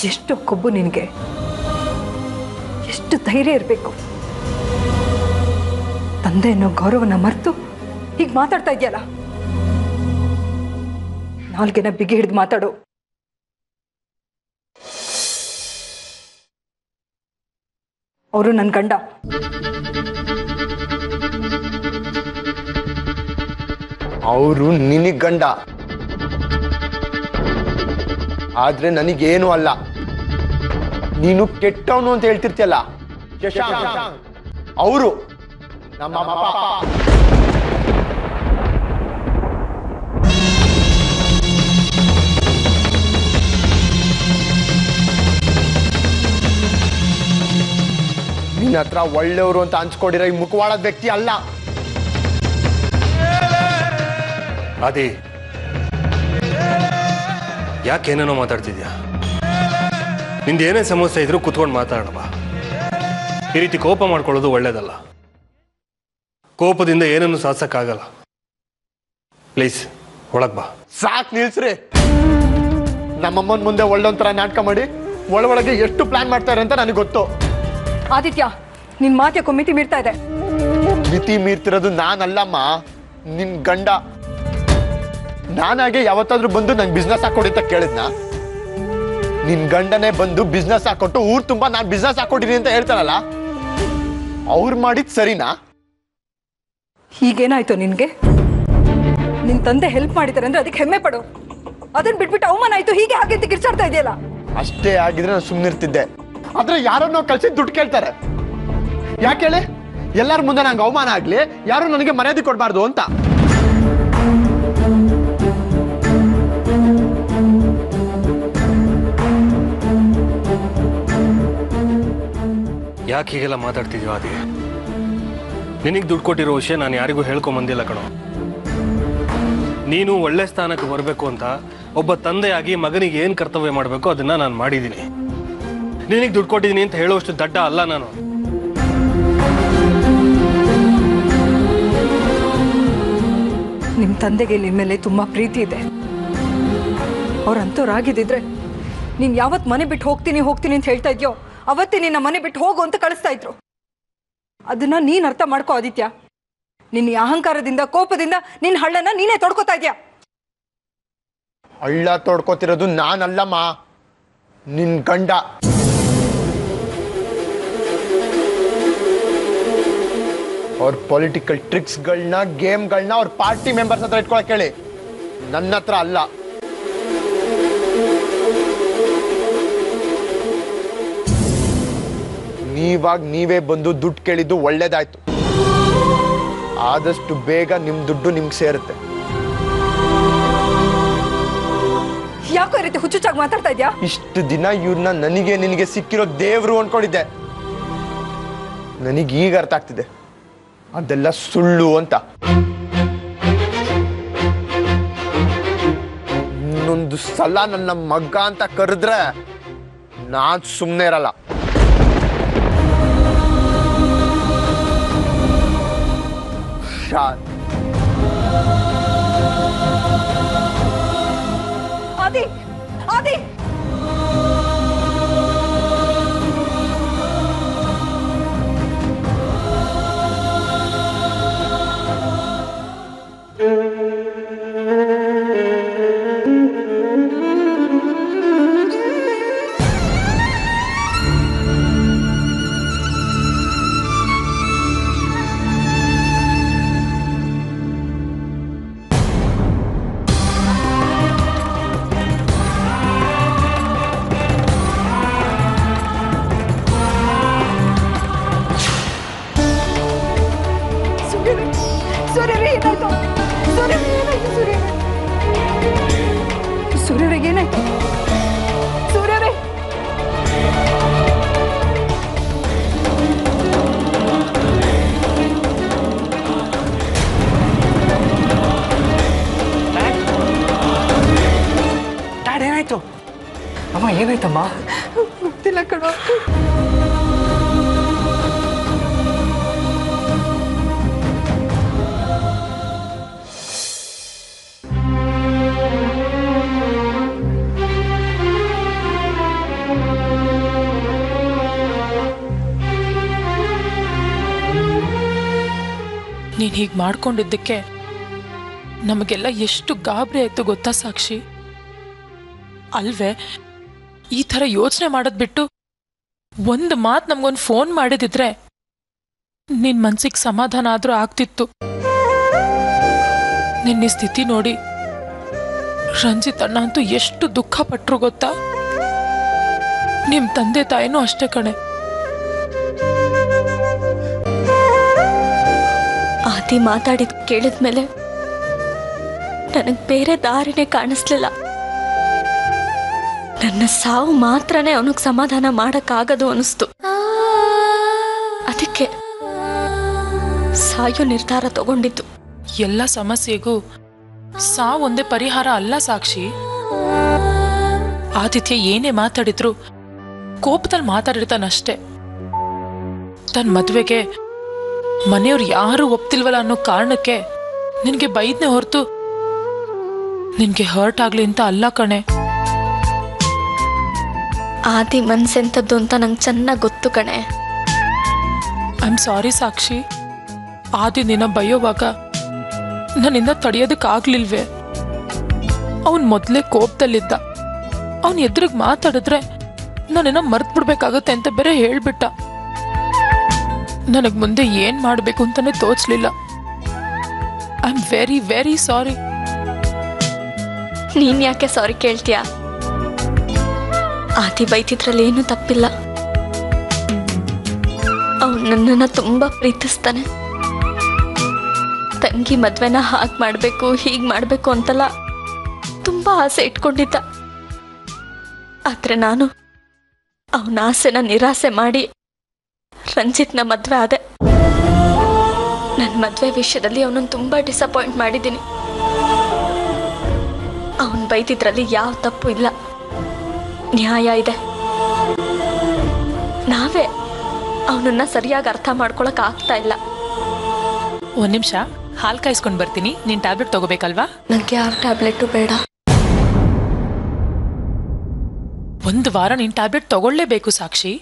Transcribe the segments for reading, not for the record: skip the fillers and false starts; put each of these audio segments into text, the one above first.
ಎಷ್ಟು ಕೊಬ್ಬು ನಿನಗೆ, ಎಷ್ಟು ಧೈರ್ಯ ಇರಬೇಕು. ತಂದೆ ಅನ್ನೋ ಗೌರವನ ಮರೆತು ಹೀಗೆ ಮಾತಾಡ್ತಾ ಇದೆಯಲ್ಲ. ನಾಲ್ಗೆನ ಬಿಗಿ ಹಿಡಿದು ಮಾತಾಡು. ಅವರು ನನ್ನ ಗಂಡ. ಅವರು ನಿನಗ್ ಗಂಡ, ಆದ್ರೆ ನನಗೇನು ಅಲ್ಲ. ನೀನು ಕೆಟ್ಟವನು ಅಂತ ಹೇಳ್ತಿರ್ತಿಯಲ್ಲ, ಅವರು ನಮ್ಮ ಪಾಪ. ನಿನ್ನ ಹತ್ರ ಒಳ್ಳೆಯವರು ಅಂತ ಅನ್ಸ್ಕೊಂಡಿರೋ ಈ ಮುಖವಾಡದ ವ್ಯಕ್ತಿ ಅಲ್ಲ. ಆದಿ, ಯಾಕೇನೇನೋ ಮಾತಾಡ್ತಿದ್ಯಾ? ನಿಂದೇನೇ ಸಮಸ್ಯೆ ಇದ್ರೂ ಕುತ್ಕೊಂಡು ಮಾತಾಡೋಣ. ಈ ರೀತಿ ಕೋಪ ಮಾಡ್ಕೊಳ್ಳೋದು ಒಳ್ಳೇದಲ್ಲ. ಕೋಪದಿಂದ ಏನನ್ನು ಸಾಧಿಸಕ್ಕಾಗಲ್ಲ. ಪ್ಲೀಸ್ ಒಳಗ್ ಬಾ. ಸಾಕ್ ನಿಲ್ಸ್ರಿ. ನಮ್ಮಮ್ಮನ ಮುಂದೆ ಒಳ್ಳೊಂಥರ ನಾಟಕ ಮಾಡಿ ಒಳಗೆ ಎಷ್ಟು ಪ್ಲಾನ್ ಮಾಡ್ತಾರೆ ಅಂತ ನನಗೆ ಗೊತ್ತು. ಆದಿತ್ಯ, ನಿನ್ ಮಾತ್ಯಾಕೋ ಮಿತಿ ಮೀರ್ತಾ ಇದೆ. ಮಿತಿ ಮೀರ್ತಿರೋದು ನಾನಲ್ಲಮ್ಮ, ನಿನ್ ಗಂಡ. ನಾನಾಗೆ ಯಾವತ್ತಾದ್ರೂ ಬಂದು ನಂಗೆ ಬಿಸ್ನೆಸ್ ಹಾಕೊಡಿ ಅಂತ ಕೇಳಿದ್ನ? ನಿನ್ ಗಂಡನೇ ಬಂದು ಬಿಸ್ನೆಸ್ ಹಾಕೊಟ್ಟು ಊರ್ ತುಂಬಾ ನಾನು ಬಿಸ್ನೆಸ್ ಹಾಕೊಟ್ಟಿನಿ ಅಂತ ಹೇಳ್ತಾರಲ್ಲ, ಅವ್ರು ಮಾಡಿದ್ ಸರಿನಾ? ಹೀಗೇನಾಯ್ತು ನಿನ್ಗೆ? ನಿನ್ ತಂದೆ ಹೆಲ್ಪ್ ಮಾಡಿದ್ದಾರೆ ಅಂದ್ರೆ ಅದಕ್ಕೆ ಹೆಮ್ಮೆ ಪಡು. ಅದನ್ನ ಬಿಟ್ಬಿಟ್ಟು ಅವಮಾನ ಆಯ್ತು ಹೀಗೆ ಹಾಗೆ ಅಂತ ಕಿರ್ಚಾಡ್ತಾ ಇದೆಯಲ್ಲ. ಅಷ್ಟೇ ಆಗಿದ್ರೆ ನಾನು ಸುಮ್ಮನಿರ್ತಿದ್ದೆ. ಆದ್ರೆ ಯಾರನ್ನೋ ಕಳ್ಸಿ ದುಡ್ಡು ಕೇಳ್ತಾರೆ. ಯಾಕೆ ಹೇಳಿ? ಎಲ್ಲರ ಮುಂದೆ ನಂಗೆ ಅವಮಾನ ಆಗ್ಲಿ, ಯಾರು ನನಗೆ ಮರ್ಯಾದೆ ಕೊಡಬಾರ್ದು ಅಂತ. ಯಾಕೆ ಹೀಗೆಲ್ಲ ಮಾತಾಡ್ತಿದ್ಯೋ ಆದಿ? ನಿನಗೆ ದುಡ್ಡು ಕೊಟ್ಟಿರೋ ವಿಷಯ ನಾನು ಯಾರಿಗೂ ಹೇಳ್ಕೊಂಬಂದಿಲ್ಲ ಕಣೋ. ನೀನು ಒಳ್ಳೆ ಸ್ಥಾನಕ್ಕೆ ಬರಬೇಕು ಅಂತ ಒಬ್ಬ ತಂದೆಯಾಗಿ ಮಗನಿಗೆ ಏನು ಕರ್ತವ್ಯ ಮಾಡಬೇಕು ಅದನ್ನ ನಾನು ಮಾಡಿದ್ದೀನಿ. ನಿನಗೆ ದುಡ್ಡು ಕೊಟ್ಟಿದ್ದೀನಿ ಅಂತ ಹೇಳುವಷ್ಟು ದಡ್ಡ ಅಲ್ಲ ನಾನು. ನಿಮ್ ತಂದೆಗೆ ನಿನ್ ಮೇಲೆ ತುಂಬಾ ಪ್ರೀತಿ ಇದೆ. ಅವ್ರಂತವ್ರಾಗಿದ್ದಿದ್ರೆ ನೀನ್ ಯಾವತ್ ಮನೆ ಬಿಟ್ಟು ಹೋಗ್ತೀನಿ ಹೋಗ್ತೀನಿ ಅಂತ ಹೇಳ್ತಾ ಇದ್ಯೋ ಅವತ್ತೇ ನಿನ್ನ ಮನೆ ಬಿಟ್ಟು ಹೋಗು ಅಂತ ಕಳಿಸ್ತಾ ಇದ್ರು. ಅದನ್ನ ನೀನ್ ಅರ್ಥ ಮಾಡ್ಕೋ ಆದಿತ್ಯ. ನಿನ್ನ ಅಹಂಕಾರದಿಂದ ಕೋಪದಿಂದ ನಿನ್ನ ಹಳ್ಳನ ನೀನೇ ತೊಡ್ಕೋತಾ ಇದ್ಯಾ. ಹಳ್ಳ ತೊಡ್ಕೋತಿರೋದು ನಾನಲ್ಲಮ್ಮ, ನಿನ್ ಗಂಡ. ಅವ್ರ ಪೊಲಿಟಿಕಲ್ ಟ್ರಿಕ್ಸ್ಗಳನ್ನ ಗೇಮ್ಗಳನ್ನ ಅವ್ರ ಪಾರ್ಟಿ ಮೆಂಬರ್ಸ್ ಹತ್ರ ಇಟ್ಕೊಳಕ್ ಹೇಳಿ, ನನ್ನ ಹತ್ರ ಅಲ್ಲ. ನೀವೇ ಬಂದು ದುಡ್ಡು ಕೇಳಿದ್ದು ಒಳ್ಳೇದಾಯ್ತು. ಆದಷ್ಟು ಬೇಗ ನಿಮ್ ದುಡ್ಡು ನಿಮ್ಗೆ ಸೇರುತ್ತೆ. ಯಾಕೋ ಈ ರೀತಿ ಹುಚ್ಚುಚ್ಚಾಗಿ ಮಾತಾಡ್ತಾ ಇದ್ಯಾ? ಇಷ್ಟು ದಿನ ಇವ್ರನ್ನ ನನಗೆ ನಿನಗೆ ಸಿಕ್ಕಿರೋ ದೇವ್ರು ಅನ್ಕೊಂಡಿದ್ದೆ. ನನಗೀಗ ಅರ್ಥ ಆಗ್ತಿದೆ ಅದೆಲ್ಲ ಸುಳ್ಳು ಅಂತ. ಇನ್ನೊಂದು ಸಲ ನನ್ನ ಮಗ್ಗ ಅಂತ ಕರೆದ್ರೆ ನಾನ್ ಸುಮ್ಮನೆ ಇರಲ್ಲ. ಆದಿ, ಆದಿ, ಸೂರ್ಯರಿಗೆ ಏನಾಯ್ತು? ಸೂರ್ಯರೇ, ಡ್ಯಾಡ್ ಏನಾಯ್ತು? ಅಮ್ಮ ಏನಾಯ್ತಮ್ಮ? ಗೊತ್ತಿಲ್ಲ ಕಣೋ. ನೀನು ಹೀಗೆ ಮಾಡ್ಕೊಂಡಿದ್ದಕ್ಕೆ ನಮಗೆಲ್ಲ ಎಷ್ಟು ಗಾಬರಿ ಆಯ್ತು ಗೊತ್ತಾ ಸಾಕ್ಷಿ? ಅಲ್ವೇ, ಈ ಥರ ಯೋಚನೆ ಮಾಡೋದ್ ಬಿಟ್ಟು ಒಂದು ಮಾತು ನಮ್ಗೊಂದು ಫೋನ್ ಮಾಡಿದಿದ್ರೆ ನಿನ್ ಮನ್ಸಿಗೆ ಸಮಾಧಾನ ಆದ್ರೂ ಆಗ್ತಿತ್ತು. ನಿನ್ನ ಸ್ಥಿತಿ ನೋಡಿ ರಂಜಿತ್ ಅಣ್ಣ ಅಂತೂ ಎಷ್ಟು ದುಃಖ ಪಟ್ರು ಗೊತ್ತಾ? ನಿಮ್ ತಂದೆ ತಾಯಿನೂ ಅಷ್ಟೇ ಕಣೆ. ಆದಿ ಮಾತಾಡಿದ್ ಕೇಳಿದ್ಮೇಲೆ ನನಗ್ ಬೇರೆ ದಾರಿನೇ ಕಾಣಿಸ್ಲಿಲ್ಲ. ನನ್ನ ಸಾವು ಮಾತ್ರನೇ ಅವನಿಗೆ ಸಮಾಧಾನ ಮಾಡಕ್ಕಾಗದು ಅನಿಸ್ತು. ಅದಕ್ಕೆ ಸಾಯೋ ನಿರ್ಧಾರ ತಗೊಂಡಿದ್ದು. ಎಲ್ಲ ಸಮಸ್ಯೆಗೂ ಸಾವೊಂದೇ ಪರಿಹಾರ ಅಲ್ಲ ಸಾಕ್ಷಿ. ಆದಿತ್ಯ ಏನೇ ಮಾತಾಡಿದ್ರು ಕೋಪದಲ್ಲಿ ಮಾತಾಡಿರ್ತಾನಷ್ಟೆ. ತನ್ನ ಮದುವೆಗೆ ಮನೆಯವ್ರು ಯಾರು ಒಪ್ತಿಲ್ವಲ್ಲ ಅನ್ನೋ ಕಾರಣಕ್ಕೆ ನಿನ್ಗೆ ಬೈದ್ನೆ ಹೊರತು ನಿನ್ಗೆ ಹರ್ಟ್ ಆಗ್ಲಿ ಅಂತ ಅಲ್ಲ ಕಣೆ. ಆದಿ ಮನ್ಸೆಂಥದ್ದು ಅಂತ ನಂಗೆ ಚೆನ್ನಾಗಿ ಗೊತ್ತು ಕಣೆ. ಐ ಆಮ್ ಸಾರಿ ಸಾಕ್ಷಿ. ಆದಿ ನಿನ್ನ ಬೈಯೋವಾಗ ನನ್ನಿಂದ ತಡೆಯೋದಕ್ಕಾಗ್ಲಿಲ್ವೇ? ಅವನ್ ಮೊದಲೇ ಕೋಪದಲ್ಲಿದ್ದ. ಅವನ್ ಎದುರಿಗೆ ಮಾತಾಡಿದ್ರೆ ನಾನೇನೋ ಮರ್ತ್ ಬಿಡ್ಬೇಕಾಗತ್ತೆ ಅಂತ ಬೇರೆ ಹೇಳ್ಬಿಟ್ಟ. ನನಗ್ ಮುಂದೆ ಏನ್ ಮಾಡ್ಬೇಕು ಅಂತಾನೆ ತೋಚ್ಲಿಲ್ಲ. I am very very sorry. ನೀನ್ ಯಾಕೆ ಸಾರಿ ಕೇಳ್ತೀಯ? ಆದಿ ಬೈತಿದ್ರಲ್ಲಿ ಏನೂ ತಪ್ಪಿಲ್ಲ. ಅವನು ನನ್ನನ್ನ ತುಂಬಾ ಪ್ರೀತಿಸ್ತಾನೆ. ತಂಗಿ ಮದ್ವೆನ ಹಾಗೆ ಮಾಡ್ಬೇಕು ಹೀಗ್ ಮಾಡ್ಬೇಕು ಅಂತೆಲ್ಲ ತುಂಬಾ ಆಸೆ ಇಟ್ಕೊಂಡಿದ್ದ. ಆದ್ರೆ ನಾನು ಅವನ ಆಸೆನ ನಿರಾಸೆ ಮಾಡಿ ರಂಜಿತ್ನ ಮದ್ವೆ ಆದೆ. ನನ್ನ ಮದ್ವೆ ವಿಷಯದಲ್ಲಿ ಅವನನ್ನು ತುಂಬಾ ಡಿಸಪಾಯಿಂಟ್ ಮಾಡಿದ್ದೀನಿ. ಅವನ್ ಬೈದಿದ್ರಲ್ಲಿ ಯಾವ ತಪ್ಪು ಇಲ್ಲ, ನ್ಯಾಯ ಇದೆ. ನಾವೇ ಅವನನ್ನ ಸರಿಯಾಗಿ ಅರ್ಥ ಮಾಡ್ಕೊಳಕ್ ಆಗ್ತಾ ಇಲ್ಲ. ಒಂದ್ ನಿಮಿಷ ಹಾಲು ಕಾಯಿಸ್ಕೊಂಡ್ ಬರ್ತೀನಿ. ನೀನ್ ಟ್ಯಾಬ್ಲೆಟ್ ತಗೋಬೇಕಲ್ವಾ? ನಂಗೆ ಯಾವ ಟ್ಯಾಬ್ಲೆಟು ಬೇಡ. ಒಂದು ವಾರ ನೀನ್ ಟ್ಯಾಬ್ಲೆಟ್ ತಗೊಳ್ಳೇಬೇಕು ಸಾಕ್ಷಿ,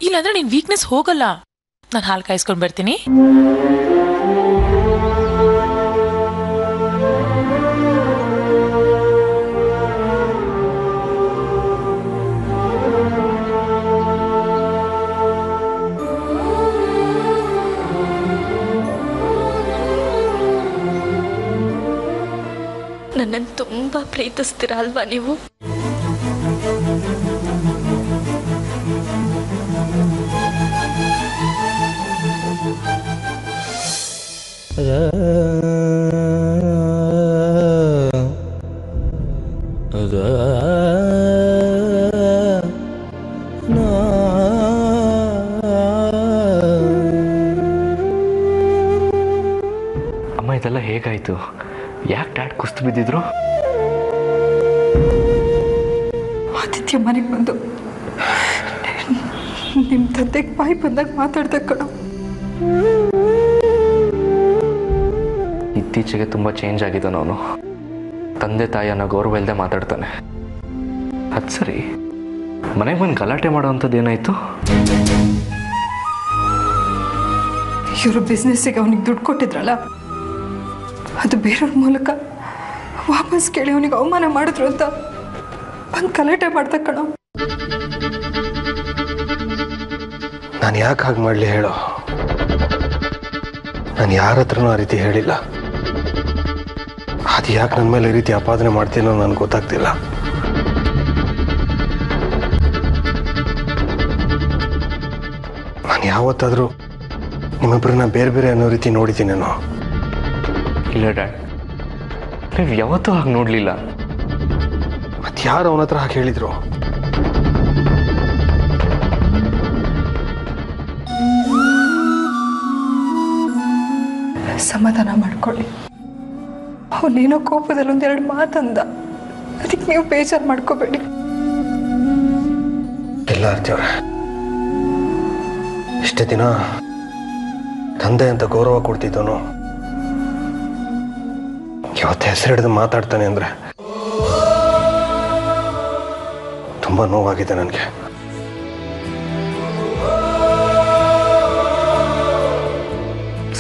ಇಲ್ಲಾಂದ್ರೆ ನಿನ್ ವೀಕ್ನೆಸ್ ಹೋಗಲ್ಲ. ನಾನು ಹಾಲು ಕಾಯಿಸ್ಕೊಂಡ್ ಬರ್ತೀನಿ. ನನ್ನನ್ನು ತುಂಬಾ ಪ್ರೀತಿಸ್ತೀರ ಅಲ್ವಾ ನೀವು? ಅಮ್ಮ, ಇದೆಲ್ಲ ಹೇಗಾಯ್ತು? ಯಾಕೆ ಡ್ಯಾಡ್ ಕುಸ್ತು ಬಿದ್ದಿದ್ರು? ಆದಿತ್ಯ ಮನೆಗೆ ಬಂದು ನಿಮ್ಮ ತಂದೆಗೆ ಬಾಯಿ ಬಂದಾಗ ಮಾತಾಡ್ದ ಕಣ. ಇತ್ತೀಚೆಗೆ ತುಂಬ ಚೇಂಜ್ ಆಗಿದ್ದಾನೆ ಅವನು. ತಂದೆ ತಾಯಿ ಅನ್ನೋ ಗೌರವ ಇಲ್ಲದೆ ಮಾತಾಡ್ತಾನೆ. ಅದು ಸರಿ, ಮನೆಗೆ ಬಂದು ಗಲಾಟೆ ಮಾಡೋವಂಥದ್ದು ಏನಾಯ್ತು? ಇವರು ಬಿಸ್ನೆಸ್ಸಿಗೆ ಅವನಿಗೆ ದುಡ್ಡು ಕೊಟ್ಟಿದ್ರಲ್ಲ, ಅದು ಬೇರೆಯವ್ರ ಮೂಲಕ ವಾಪಸ್ ಕೇಳಿ ಅವನಿಗೆ ಅವಮಾನ ಮಾಡಿದ್ರು ಅಂತ ಬಂದು ಗಲಾಟೆ ಮಾಡ್ದ ಕಣ. ನಾನು ಯಾಕೆ ಹಾಗೆ ಮಾಡಲಿ ಹೇಳೋ? ನಾನು ಯಾರ ಹತ್ರನೂ ಆ ರೀತಿ ಹೇಳಿಲ್ಲ. ಅದು ಯಾಕೆ ನನ್ನ ಮೇಲೆ ಈ ರೀತಿ ಆಪಾದನೆ ಮಾಡ್ತೀನೋ ನನಗೆ ಗೊತ್ತಾಗ್ತಿಲ್ಲ. ನಾನು ಯಾವತ್ತಾದರೂ ನಿಮ್ಮಿಬ್ಬರನ್ನ ಬೇರೆ ಬೇರೆ ಅನ್ನೋ ರೀತಿ ನೋಡಿದ್ದೀನೇನೋ? ಇಲ್ಲ ಡ್ಯಾಡ್, ನೀವು ಯಾವತ್ತೂ ಹಾಗೆ ನೋಡಲಿಲ್ಲ. ಮತ್ತೆ ಯಾರು ಅವನ ಹತ್ರ ಹಾಗೆ ಹೇಳಿದ್ರು? ಸಮಾಧಾನ ಮಾಡ್ಕೊಳ್ಳಿ. ಅವನೇನೋ ಕೋಪದಲ್ಲಿ ಒಂದೆರಡು ಮಾತಂದ, ಅದಕ್ಕೆ ನೀವು ಬೇಜಾರು ಮಾಡ್ಕೋಬೇಡಿ. ಇಲ್ಲ ಅರ್ತಿಯವ್ರೆ, ಇಷ್ಟೇ ದಿನ ತಂದೆ ಅಂತ ಗೌರವ ಕೊಡ್ತಿದ್ದವನು ಇವತ್ತು ಹೆಸರು ಹಿಡಿದು ಮಾತಾಡ್ತಾನೆ ಅಂದರೆ ತುಂಬ ನೋವಾಗಿದೆ ನನಗೆ.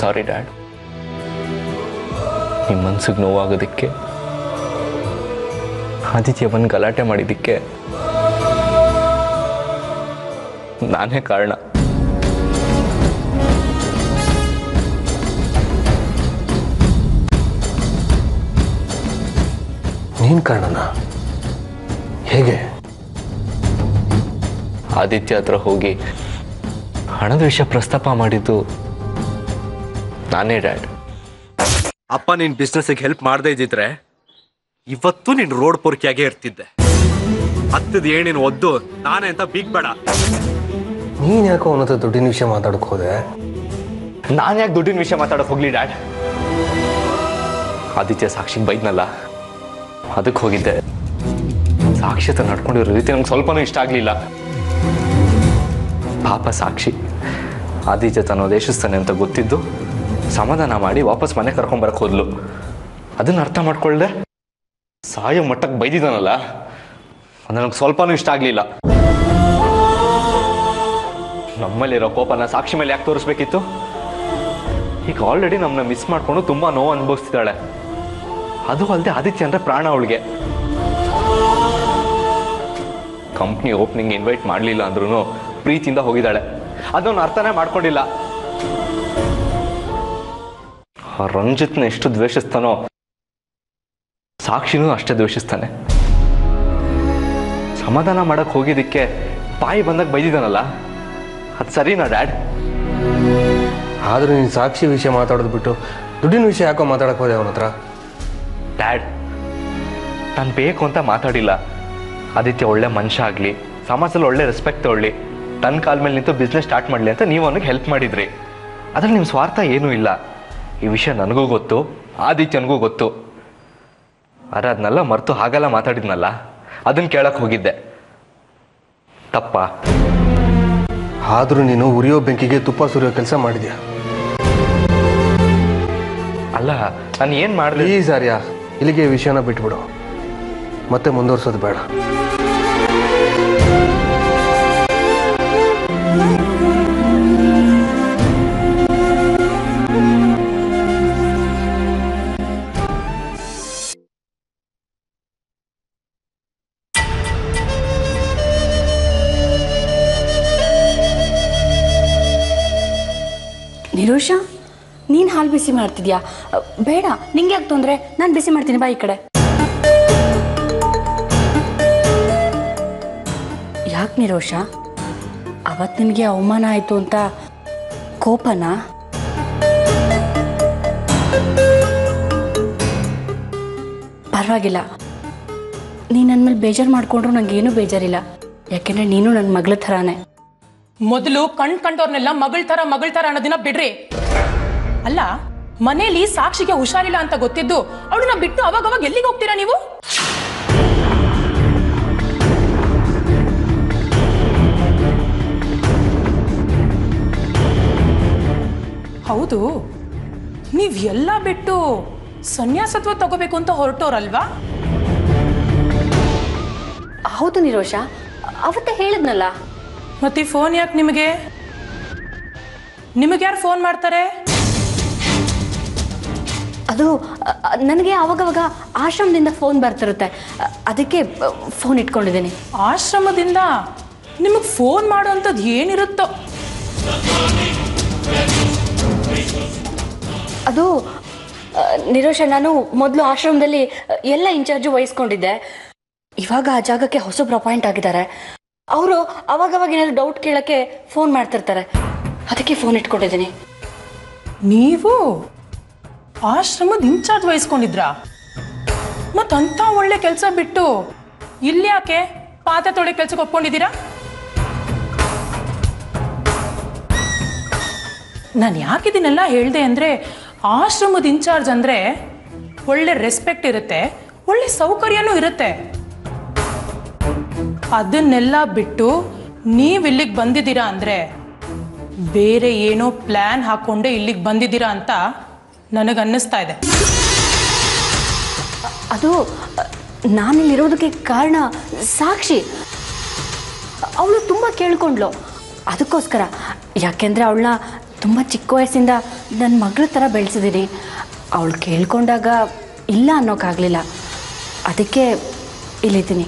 ಸಾರಿ ಡ್ಯಾಡ್, ನಿಮ್ಮ ಮನ್ಸಿಗೆ ನೋವಾಗೋದಕ್ಕೆ, ಆದಿತ್ಯವನ್ ಗಲಾಟೆ ಮಾಡಿದ್ದಕ್ಕೆ ನಾನೇ ಕಾರಣ. ನೀನು ಕಾರಣನಾ? ಹೇಗೆ? ಆದಿತ್ಯ ಹತ್ರ ಹೋಗಿ ಹಣದ ವಿಷಯ ಪ್ರಸ್ತಾಪ ಮಾಡಿದ್ದು ನಾನೇ ಡ್ಯಾಡ್. ಅಪ್ಪ ನಿನ್ ಬಿಸ್ನೆಸ್ಗೆ ಹೆಲ್ಪ್ ಮಾಡದೇ ಇದ್ದಿದ್ರೆ ಇವತ್ತು ನೀನು ರೋಡ್ ಪೊರ್ಕಿಯಾಗೇ ಇರ್ತಿದ್ದೆ. ಹತ್ತದ ಏನೇನು ಒದ್ದು ನಾನೇ ಅಂತ ಬೀಗ್ಬೇಡ. ನೀನು ಯಾಕೋ ಅವನ ಹತ್ರ ದುಡ್ಡಿನ ವಿಷಯ ಮಾತಾಡಕ್ಕೆ ಹೋದೆ? ನಾನು ಯಾಕೆ ದುಡ್ಡಿನ ವಿಷಯ ಮಾತಾಡೋಕೆ ಹೋಗ್ಲಿ ಡ್ಯಾಡ್? ಆದಿತ್ಯ ಸಾಕ್ಷಿಗೆ ಬೈದ್ನಲ್ಲ, ಅದಕ್ಕೆ ಹೋಗಿದ್ದೆ. ಸಾಕ್ಷಿ ಹತ್ರ ನಡ್ಕೊಂಡಿರೋ ರೀತಿ ನಂಗೆ ಸ್ವಲ್ಪನೂ ಇಷ್ಟ ಆಗಲಿಲ್ಲ. ಪಾಪ ಸಾಕ್ಷಿ ಆದಿತ್ಯ ತನ್ನ ದೇಶಸ್ಥಾನೆ ಅಂತ ಗೊತ್ತಿದ್ದು ಸಮಾಧಾನ ಮಾಡಿ ವಾಪಸ್ ಮನೆ ಕರ್ಕೊಂಬರಕ್ಕೆ ಹೋದ್ಲು. ಅದನ್ನ ಅರ್ಥ ಮಾಡ್ಕೊಳ್ದೆ ಸಾಯೋ ಮಟ್ಟಕ್ಕೆ ಬೈದಿದ್ದಾನಲ್ಲ, ಅದು ನನಗೆ ಸ್ವಲ್ಪನೂ ಇಷ್ಟ ಆಗಲಿಲ್ಲ. ನಮ್ಮಲ್ಲಿರೋ ಕೋಪನ ಸಾಕ್ಷಿ ಮೇಲೆ ಯಾಕೆ ತೋರಿಸ್ಬೇಕಿತ್ತು? ಈಗ ಆಲ್ರೆಡಿ ನಮ್ಮನ್ನ ಮಿಸ್ ಮಾಡಿಕೊಂಡು ತುಂಬ ನೋವು ಅನುಭವಿಸ್ತಿದ್ದಾಳೆ. ಅದು ಅಲ್ಲದೆ ಆದಿತ್ಯ ಅಂದರೆ ಪ್ರಾಣ ಅವಳಿಗೆ. ಕಂಪ್ನಿ ಓಪನಿಂಗ್ ಇನ್ವೈಟ್ ಮಾಡಲಿಲ್ಲ ಅಂದ್ರೂ ಪ್ರೀತಿಯಿಂದ ಹೋಗಿದ್ದಾಳೆ. ಅದನ್ನು ಅರ್ಥನೇ ಮಾಡ್ಕೊಂಡಿಲ್ಲ. ರಂಜಿತ್ನ ಎಷ್ಟು ದ್ವೇಷಿಸ್ತಾನೋ ಸಾಕ್ಷಿನೂ ಅಷ್ಟೇ ದ್ವೇಷಿಸ್ತಾನೆ. ಸಮಾಧಾನ ಮಾಡಕ್ಕೆ ಹೋಗಿದ್ದಕ್ಕೆ ಬಾಯಿ ಬಂದಾಗ ಬೈದಿದ್ದಾನಲ್ಲ, ಅದು ಸರಿನಾ ಡ್ಯಾಡ್? ಆದರೂ ನೀನು ಸಾಕ್ಷಿ ವಿಷಯ ಮಾತಾಡೋದು ಬಿಟ್ಟು ದುಡ್ಡಿನ ವಿಷಯ ಯಾಕೋ ಮಾತಾಡಕ್ಕೆ ಹೋದೆ ಅವನ ಹತ್ರ? ಡ್ಯಾಡ್, ನಾನು ಬೇಕು ಅಂತ ಮಾತಾಡಿಲ್ಲ. ಆದಿತ್ಯ ಒಳ್ಳೆ ಮನುಷ್ಯ ಆಗಲಿ, ಸಮಾಜದಲ್ಲಿ ಒಳ್ಳೆ ರೆಸ್ಪೆಕ್ಟ್ ತಗೊಳ್ಳಿ, ತನ್ನ ಕಾಲ ಮೇಲೆ ನಿಂತು ಬಿಸ್ನೆಸ್ ಸ್ಟಾರ್ಟ್ ಮಾಡಲಿ ಅಂತ ನೀವು ಅವನಿಗೆ ಹೆಲ್ಪ್ ಮಾಡಿದ್ರಿ. ಅದ್ರಲ್ಲಿ ನಿಮ್ಮ ಸ್ವಾರ್ಥ ಏನೂ ಇಲ್ಲ. ಈ ವಿಷಯ ನನಗೂ ಗೊತ್ತು, ಆದಿತ್ಯನಿಗೂ ಗೊತ್ತು. ಆದರೆ ಅದನ್ನೆಲ್ಲ ಮರೆತು ಹಾಗೆಲ್ಲ ಮಾತಾಡಿದ್ನಲ್ಲ, ಅದನ್ನು ಕೇಳಕ್ಕೆ ಹೋಗಿದ್ದೆ. ತಪ್ಪ? ಆದರೂ ನೀನು ಉರಿಯೋ ಬೆಂಕಿಗೆ ತುಪ್ಪ ಸುರಿಯೋ ಕೆಲಸ ಮಾಡಿದ್ಯಾ. ಅಲ್ಲ, ನಾನು ಏನು ಮಾಡಲಿ? ಪ್ಲೀಸ್ ಆರ್ಯ, ಇಲ್ಲಿಗೆ ಈ ವಿಷಯನ ಬಿಟ್ಬಿಡು. ಮತ್ತೆ ಮುಂದುವರ್ಸೋದು ಬೇಡ. ನಿರೋಷ, ನೀನು ಹಾಲು ಬಿಸಿ ಮಾಡ್ತಿದ್ಯಾ? ಬೇಡ, ನಿಂಗೆ ಯಾಕೆ ತೊಂದರೆ? ನಾನು ಬಿಸಿ ಮಾಡ್ತೀನಿ, ಬಾ ಈ ಕಡೆ. ಯಾಕೆ ನಿರೋಷ, ಅವತ್ತು ನಿನಗೆ ಅವಮಾನ ಆಯಿತು ಅಂತ ಕೋಪನಾ? ಪರವಾಗಿಲ್ಲ, ನೀನು ನನ್ನ ಮೇಲೆ ಬೇಜಾರು ಮಾಡಿಕೊಂಡ್ರು ನನಗೇನು ಬೇಜಾರಿಲ್ಲ. ಯಾಕೆಂದರೆ ನೀನು ನನ್ನ ಮಗಳ ಥರಾನೇ. ಮೊದಲು ಕಂಡವ್ರನ್ನೆಲ್ಲ ಮಗಳ ತರ ಅನ್ನೋದಿನ ಬಿಡ್ರಿ. ಅಲ್ಲ, ಮನೇಲಿ ಸಾಕ್ಷಿಗೆ ಹುಷಾರಿಲ್ಲ ಅಂತ ಗೊತ್ತಿದ್ದು ಅವಳನ್ನ ಬಿಟ್ಟು ಅವಾಗ ಎಲ್ಲಿಗೆ ಹೋಗ್ತೀರಾ ನೀವು? ಹೌದು, ನೀವ್ ಎಲ್ಲ ಬಿಟ್ಟು ಸನ್ಯಾಸತ್ವ ತಗೋಬೇಕು ಅಂತ ಹೊರಟೋರಲ್ವಾ? ಹೌದು ನಿರೋಷ, ಅವತ್ತೇ ಹೇಳಿದ್ನಲ್ಲ. ಮತ್ತೆ ಫೋನ್ ಯಾಕೆ ನಿಮಗೆ? ಯಾರು ಫೋನ್ ಮಾಡ್ತಾರೆ? ಅದು ನನಗೆ ಅವಾಗವಾಗ ಆಶ್ರಮದಿಂದ ಫೋನ್ ಬರ್ತಿರುತ್ತೆ, ಅದಕ್ಕೆ ಫೋನ್ ಇಟ್ಕೊಂಡಿದ್ದೀನಿ. ಆಶ್ರಮದಿಂದ ನಿಮಗೆ ಫೋನ್ ಮಾಡೋಂಥದ್ದು ಏನಿರುತ್ತೋ? ಅದು ನಿರೋಷ, ನಾನು ಮೊದಲು ಆಶ್ರಮದಲ್ಲಿ ಎಲ್ಲ ಇನ್ಚಾರ್ಜು ವಹಿಸ್ಕೊಂಡಿದ್ದೆ. ಇವಾಗ ಆ ಜಾಗಕ್ಕೆ ಹೊಸಬ್ರು ಅಪಾಯಿಂಟ್ ಆಗಿದ್ದಾರೆ. ಅವರು ಅವಾಗವಾಗ ಏನಾದ್ರು ಡೌಟ್ ಕೇಳೋಕ್ಕೆ ಫೋನ್ ಮಾಡ್ತಿರ್ತಾರೆ, ಅದಕ್ಕೆ ಫೋನ್ ಇಟ್ಕೊಂಡಿದ್ದೀನಿ. ನೀವು ಆಶ್ರಮದ ಇನ್ಚಾರ್ಜ್ ವಹಿಸ್ಕೊಂಡಿದ್ರಾ? ಮತ್ತಂತ ಒಳ್ಳೆ ಕೆಲಸ ಬಿಟ್ಟು ಇಲ್ಲಿ ಯಾಕೆ ಪಾತ್ರೆ ತೊಳೆ ಕೆಲ್ಸಕ್ಕೆ ಒಪ್ಕೊಂಡಿದ್ದೀರಾ? ನಾನು ಯಾಕಿದನ್ನೆಲ್ಲ ಹೇಳಿದೆ ಅಂದರೆ, ಆಶ್ರಮದ ಇನ್ಚಾರ್ಜ್ ಅಂದರೆ ಒಳ್ಳೆ ರೆಸ್ಪೆಕ್ಟ್ ಇರುತ್ತೆ, ಒಳ್ಳೆ ಸೌಕರ್ಯನೂ ಇರುತ್ತೆ. ಅದನ್ನೆಲ್ಲ ಬಿಟ್ಟು ನೀವು ಇಲ್ಲಿಗೆ ಬಂದಿದ್ದೀರಾ ಅಂದರೆ ಬೇರೆ ಏನೋ ಪ್ಲ್ಯಾನ್ ಹಾಕ್ಕೊಂಡೆ ಇಲ್ಲಿಗೆ ಬಂದಿದ್ದೀರಾ ಅಂತ ನನಗನ್ನಿಸ್ತಾ ಇದೆ. ಅದು ನಾನಿಲ್ಲಿರೋದಕ್ಕೆ ಕಾರಣ ಸಾಕ್ಷಿ. ಅವಳು ತುಂಬ ಕೇಳ್ಕೊಂಡ್ಲು, ಅದಕ್ಕೋಸ್ಕರ. ಯಾಕೆಂದರೆ ಅವಳನ್ನ ತುಂಬ ಚಿಕ್ಕ ವಯಸ್ಸಿಂದ ನನ್ನ ಮಗಳ ಥರ ಬೆಳೆಸಿದ್ದೀನಿ. ಅವಳು ಕೇಳ್ಕೊಂಡಾಗ ಇಲ್ಲ ಅನ್ನೋಕ್ಕಾಗಲಿಲ್ಲ. ಅದಕ್ಕೆ ಇಲ್ಲಿದ್ದೀನಿ.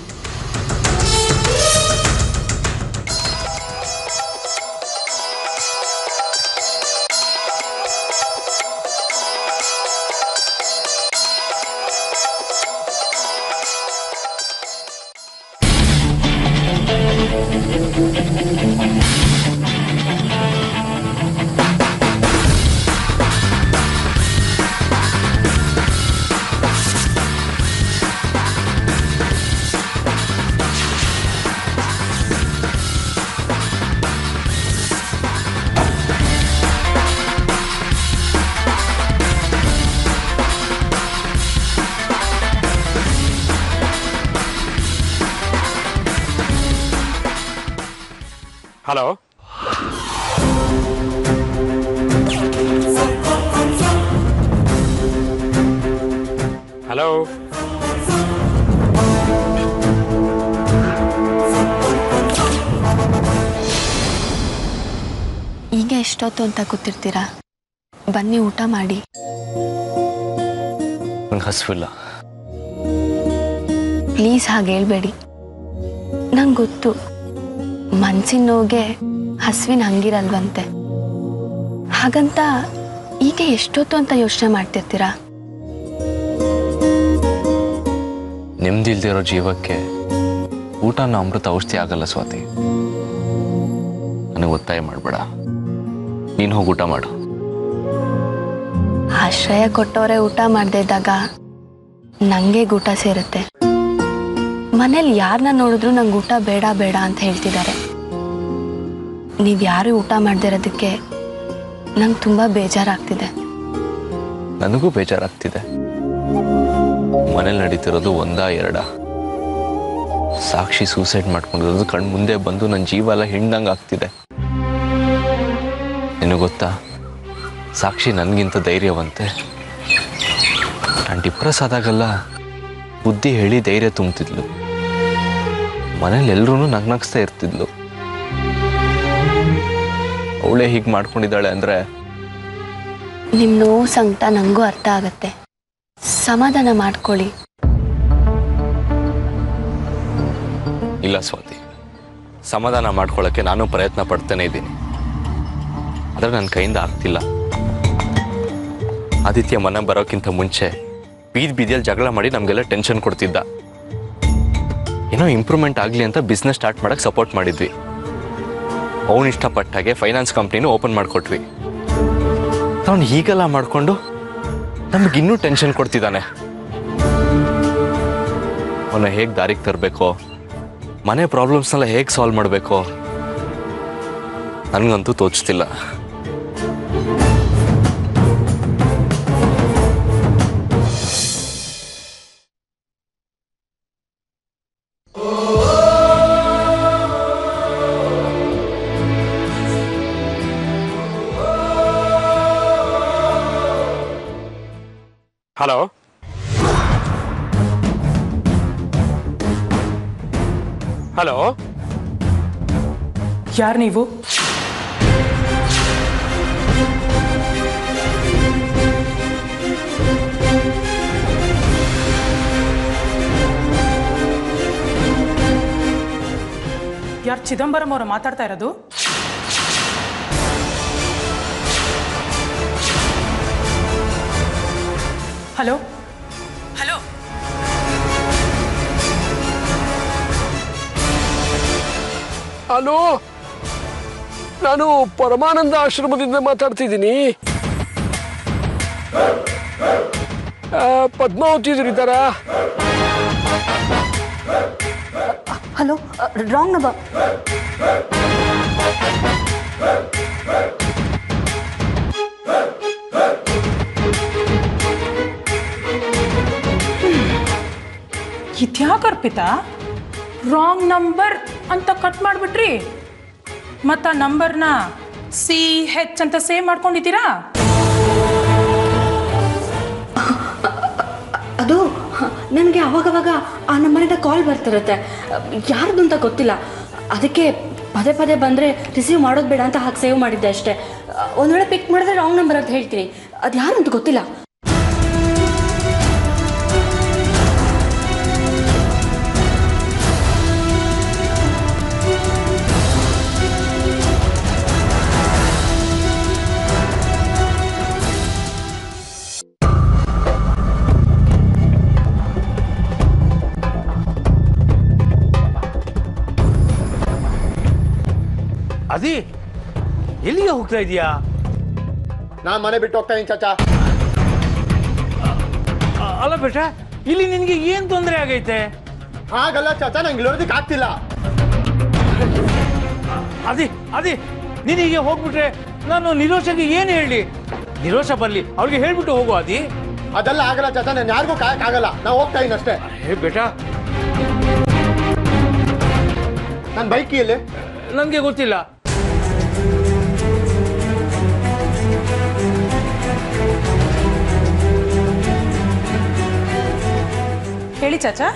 ಹಲೋ, ಹಲೋ, ಈಗ ಎಷ್ಟೊತ್ತು ಅಂತ ಕೂತಿರ್ತೀರಾ? ಬನ್ನಿ ಊಟ ಮಾಡಿ. ನಂಗೆ ಹಸಿವಿಲ್ಲ. ಪ್ಲೀಸ್ ಹಾಗೆ ಹೇಳ್ಬೇಡಿ. ನಂಗೆ ಗೊತ್ತು, ಮನ್ಸಿನ ನೋವಿಗೆ ಹಸುವಿನ ಹಂಗಿರಲ್ವಂತೆ. ಹಾಗಂತ ಈಗ ಎಷ್ಟೊತ್ತು ಅಂತ ಯೋಚನೆ ಮಾಡ್ತಿರ್ತೀರಾ? ನೆಮ್ಮದಿಲ್ದಿರೋ ಜೀವಕ್ಕೆ ಊಟನ ಅಮೃತ ಔಷಧಿ ಆಗಲ್ಲ ಸ್ವಾತಿ. ನನಗೆ ಒತ್ತಾಯ ಮಾಡಬೇಡ, ನೀನು ಹೋಗಿ ಊಟ ಮಾಡು. ಆಶ್ರಯ ಕೊಟ್ಟವರೇ ಊಟ ಮಾಡದೇ ಇದ್ದಾಗ ನನಗೆ ಊಟ ಸೇರುತ್ತೆ. ಮನೇಲಿ ಯಾರನ್ನ ನೋಡಿದ್ರು ನಂಗೆ ಊಟ ಬೇಡ ಬೇಡ ಅಂತ ಹೇಳ್ತಿದ್ದಾರೆ. ನೀವು ಯಾರು ಊಟ ಮಾಡದೇ ಇರೋದಕ್ಕೆ ನಂಗೆ ತುಂಬ ಬೇಜಾರಾಗ್ತಿದೆ. ನನಗೂ ಬೇಜಾರಾಗ್ತಿದೆ. ಮನೇಲಿ ನಡೀತಿರೋದು ಒಂದಾ ಎರಡ? ಸಾಕ್ಷಿ ಸೂಸೈಡ್ ಮಾಡ್ಕೊಂಡಿರೋದು ಕಣ್ಣು ಮುಂದೆ ಬಂದು ನನ್ನ ಜೀವ ಎಲ್ಲ ಹಿಂಡಂಗೆ ಆಗ್ತಿದೆ. ನಿನಗೆ ಗೊತ್ತಾ, ಸಾಕ್ಷಿ ನನಗಿಂತ ಧೈರ್ಯವಂತೆ. ನಾನು ಡಿಪ್ರೆಸ್ ಆದಾಗೆಲ್ಲ ಬುದ್ಧಿ ಹೇಳಿ ಧೈರ್ಯ ತುಂಬ್ತಿದ್ಲು. ಮನೇಲಿ ಎಲ್ಲರೂ ನಗ್ನಗ್ಸ್ತಾ ಇರ್ತಿದ್ಲು. ಅವಳೇ ಹೀಗೆ ಮಾಡ್ಕೊಂಡಿದ್ದಾಳೆ ಅಂದರೆ ನಿಮ್ಮ ನೋವು ಸಂಕಟ ನನಗೂ ಅರ್ಥ ಆಗತ್ತೆ. ಸಮಾಧಾನ ಮಾಡ್ಕೊಳ್ಳಿ. ಇಲ್ಲ ಸ್ವಾತಿ, ಸಮಾಧಾನ ಮಾಡ್ಕೊಳ್ಳೋಕ್ಕೆ ನಾನು ಪ್ರಯತ್ನ ಪಡ್ತಾನೆ ಇದ್ದೀನಿ. ಆದರೆ ನನ್ನ ಕೈಯಿಂದ ಆಗ್ತಿಲ್ಲ. ಆದಿತ್ಯ ಮನೆ ಬರೋಕ್ಕಿಂತ ಮುಂಚೆ ಬೀದಿಯಲ್ಲಿ ಜಗಳ ಮಾಡಿ ನಮಗೆಲ್ಲ ಟೆನ್ಷನ್ ಕೊಡ್ತಿದ್ದ. ಏನೋ ಇಂಪ್ರೂವ್ಮೆಂಟ್ ಆಗಲಿ ಅಂತ ಬಿಸ್ನೆಸ್ ಸ್ಟಾರ್ಟ್ ಮಾಡೋಕ್ಕೆ ಸಪೋರ್ಟ್ ಮಾಡಿದ್ವಿ. ಅವನು ಇಷ್ಟಪಟ್ಟಾಗೆ ಫೈನಾನ್ಸ್ ಕಂಪ್ನಿನೂ ಓಪನ್ ಮಾಡಿಕೊಟ್ವಿ. ಅವನು ಹೀಗೆಲ್ಲ ಮಾಡಿಕೊಂಡು ನಮಗಿನ್ನೂ ಟೆನ್ಷನ್ ಕೊಡ್ತಿದ್ದಾನೆ. ಅವನ್ನ ಹೇಗೆ ದಾರಿಗೆ ತರಬೇಕೋ, ಮನೆ ಪ್ರಾಬ್ಲಮ್ಸ್ನೆಲ್ಲ ಹೇಗೆ ಸಾಲ್ವ್ ಮಾಡಬೇಕೋ ನನಗಂತೂ ತೋಚ್ತಿಲ್ಲ. ಹಲೋ, ಹಲೋ, ಯಾರು ನೀವು? ಯಾರು ಚಿದಂಬರಂ ಅವರು ಮಾತಾಡ್ತಾ ಇರೋದು? ಹಲೋ ಹಲೋ, ಹಲೋ, ನಾನು ಪರಮಾನಂದ ಆಶ್ರಮದಿಂದ ಮಾತಾಡ್ತಿದ್ದೀನಿ. ಪದ್ಮಾವತಿ ಇದ್ದಾರಾ? Hello, wrong number. ಇದ್ಯಾಕೆ ಅರ್ಪಿತಾ ರಾಂಗ್ ನಂಬರ್ ಅಂತ ಕಟ್ ಮಾಡಿಬಿಟ್ರಿ? ಮತ್ತು ಆ ನಂಬರ್ನ CH ಅಂತ ಸೇವ್ ಮಾಡ್ಕೊಂಡಿದ್ದೀರಾ? ಅದು ನನಗೆ ಅವಾಗವಾಗ ಆ ನಂಬರಿಂದ ಕಾಲ್ ಬರ್ತಿರುತ್ತೆ. ಯಾರ್ದು ಅಂತ ಗೊತ್ತಿಲ್ಲ. ಅದಕ್ಕೆ ಪದೇ ಪದೇ ಬಂದರೆ ರಿಸೀವ್ ಮಾಡೋದು ಬೇಡ ಅಂತ ಹಾಗೆ ಸೇವ್ ಮಾಡಿದ್ದೆ ಅಷ್ಟೇ. ಒಂದು ವೇಳೆ ಪಿಕ್ ಮಾಡಿದ್ರೆ ರಾಂಗ್ ನಂಬರ್ ಅಂತ ಹೇಳ್ತೀನಿ. ಅದು ಯಾರು ಅಂತ ಗೊತ್ತಿಲ್ಲ. ಅದಿ ಎಲ್ಲಿಗೆ ಹೋಗ್ತಾ ಇದೀಯಾ? ನಾನ್ ಮನೆ ಬಿಟ್ಟು ಹೋಗ್ತಾ ಇದೀನಿ ಚಾಚಾ. ಅಲ್ಲ ಬೇಟ, ಇಲ್ಲಿ ನಿನ್ಗೆ ಏನ್ ತೊಂದರೆ ಆಗೈತೆ? ಹಾಗಲ್ಲ ಚಾಚಾ, ನಂಗೆ ಇಲ್ಲೋದಕ್ಕೆ ಆಗ್ತಿಲ್ಲ. ಅದೇ ನೀನೀಗ ಹೋಗ್ಬಿಟ್ರೆ ನಾನು ನಿರೋಷಗೆ ಏನು ಹೇಳಿ? ನಿರೋಷ ಬರ್ಲಿ, ಅವ್ರಿಗೆ ಹೇಳ್ಬಿಟ್ಟು ಹೋಗು ಅದಿ. ಅದೆಲ್ಲ ಆಗಲ್ಲ ಚಾಚಾ, ನಾನು ಯಾರಿಗೂ ಕಾಯಕ್ಕಾಗಲ್ಲ. ನಾವು ಹೋಗ್ತಾ ಇದೀನಿ ಅಷ್ಟೇ. ಬೇಟಾ, ನನ್ನ ಬೈಕ್ ಇಲ್ಲಿ ನನಗೆ ಗೊತ್ತಿಲ್ಲ. ಹೇಳಿ ಚಾಚಾ.